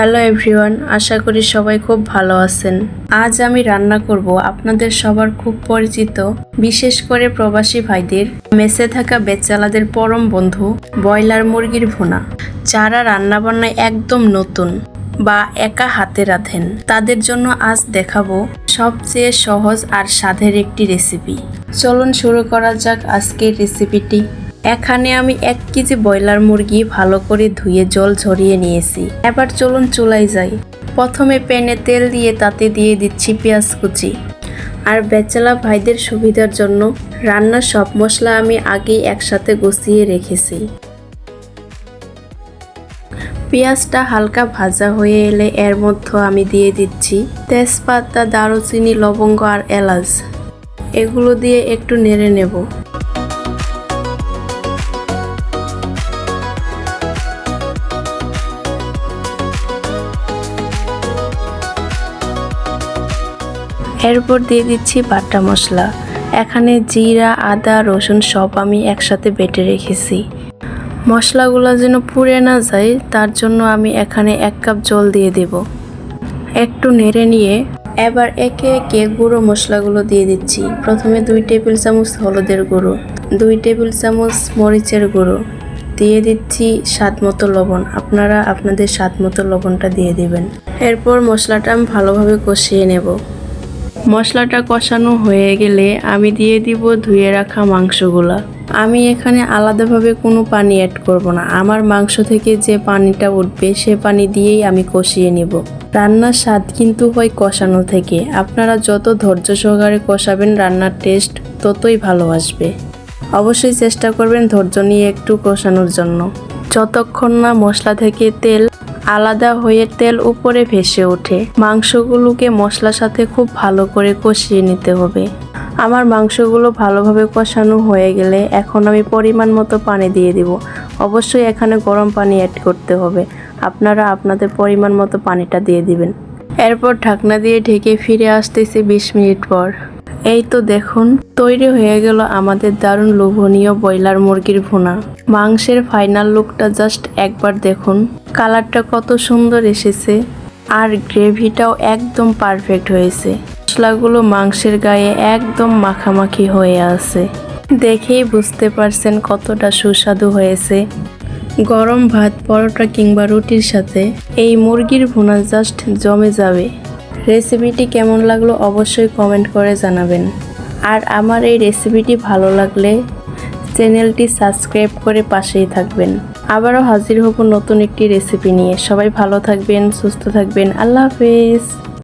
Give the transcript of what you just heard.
Hello everyone, আশা করি সবাই খুব ভালো আছেন। আজ আমি রান্না করব আপনাদের সবার খুব পরিচিত, বিশেষ করে প্রবাসী ভাইদের, মেসে থাকা বেচালাদের পরম বন্ধু ব্রয়লার মুরগির ভুনা। যারা রান্নাবান্নায় একদম নতুন বা একা হাতে রাঁধেন, তাদের জন্য আজ দেখাবো সবচেয়ে সহজ আর স্বাদের একটি রেসিপি। চলুন শুরু করা যাক আজকের রেসিপিটি। এখানে আমি 1 কেজি ব্রয়লার মুরগি ভালো করে ধুয়ে জল ঝরিয়ে নিয়েছি। এবার চলুন চুলায় যাই। প্রথমে প্যানে তেল দিয়ে তাতে দিয়ে দিচ্ছি পেঁয়াজ কুচি। আর বেচালা ভাইদের সুবিধার জন্য রান্নার সব মশলা আমি আগেই একসাথে গুছিয়ে রেখেছি। পেঁয়াজটা হালকা ভাজা হয়ে এলে এর মধ্যে আমি দিয়ে দিচ্ছি তেজপাতা, দারুচিনি, লবঙ্গ আর এলাচ। এগুলো দিয়ে একটু নেড়ে নেব। এরপর দিয়ে দিচ্ছি বাটা মশলা। এখানে জিরা, আদা, রসুন সব আমি একসাথে বেটে রেখেছি। মশলাগুলো যেন পুড়ে না যায়, তার জন্য আমি এখানে 1 কাপ জল দিয়ে দেব। একটু নেড়ে নিয়ে এবার একে একে গুঁড়ো মশলাগুলো দিয়ে দিচ্ছি। প্রথমে 2 টেবিল চামচ হলুদের গুঁড়ো, 2 টেবিল চামচ মরিচের গুঁড়ো, দিয়ে দিচ্ছি স্বাদ মতো লবণ। আপনারা আপনাদের স্বাদ মতো লবণটা দিয়ে দিবেন। এরপর মশলাটা আমি ভালোভাবে কষিয়ে নেব। মশলাটা কষানো হয়ে গেলে আমি দিয়ে দিব ধুয়ে রাখা মাংসগুলা। আমি এখানে আলাদাভাবে কোনো পানি অ্যাড করব না। আমার মাংস থেকে যে পানিটা উঠবে সে পানি দিয়েই আমি কষিয়ে নিব। রান্নার স্বাদ কিন্তু হয় কষানো থেকে। আপনারা যত ধৈর্য সহকারে কষাবেন, রান্নার টেস্ট ততই ভালো আসবে। অবশ্যই চেষ্টা করবেন ধৈর্য নিয়ে একটু কষানোর জন্য। যতক্ষণ না মশলা থেকে তেল আলাদা হয়ে তেল উপরে ভেসে ওঠে, মাংসগুলোকে মশলার সাথে খুব ভালো করে কষিয়ে নিতে হবে। আমার মাংসগুলো ভালোভাবে কষানো হয়ে গেলে এখন আমি পরিমাণ মতো পানি দিয়ে দিব। অবশ্যই এখানে গরম পানি অ্যাড করতে হবে। আপনারা আপনাদের পরিমাণ মতো পানিটা দিয়ে দিবেন। এরপর ঢাকনা দিয়ে ঢেকে ফিরে আসতেছি 20 মিনিট পর। এই তো দেখুন, তৈরি হয়ে গেল আমাদের দারুণ লোভনীয় ব্রয়লার মুরগির ভুনা। মাংসের ফাইনাল লুকটা জাস্ট একবার দেখুন। কালারটা কত সুন্দর এসেছে আর গ্রেভিটাও একদম পারফেক্ট হয়েছে। মশলাগুলো মাংসের গায়ে একদম মাখামাখি হয়ে আছে। দেখেই বুঝতে পারছেন কতটা সুস্বাদু হয়েছে। গরম ভাত, পরোটা কিংবা রুটির সাথে এই মুরগির ভুনা জাস্ট জমে যাবে। রেসিপিটি কেমন লাগলো অবশ্যই কমেন্ট করে জানাবেন। আর আমার এই রেসিপিটি ভালো লাগলে চ্যানেলটি সাবস্ক্রাইব করে পাশেই থাকবেন। আবারও হাজির হব নতুন একটি রেসিপি নিয়ে। সবাই ভালো থাকবেন, সুস্থ থাকবেন। আল্লাহ হাফেজ।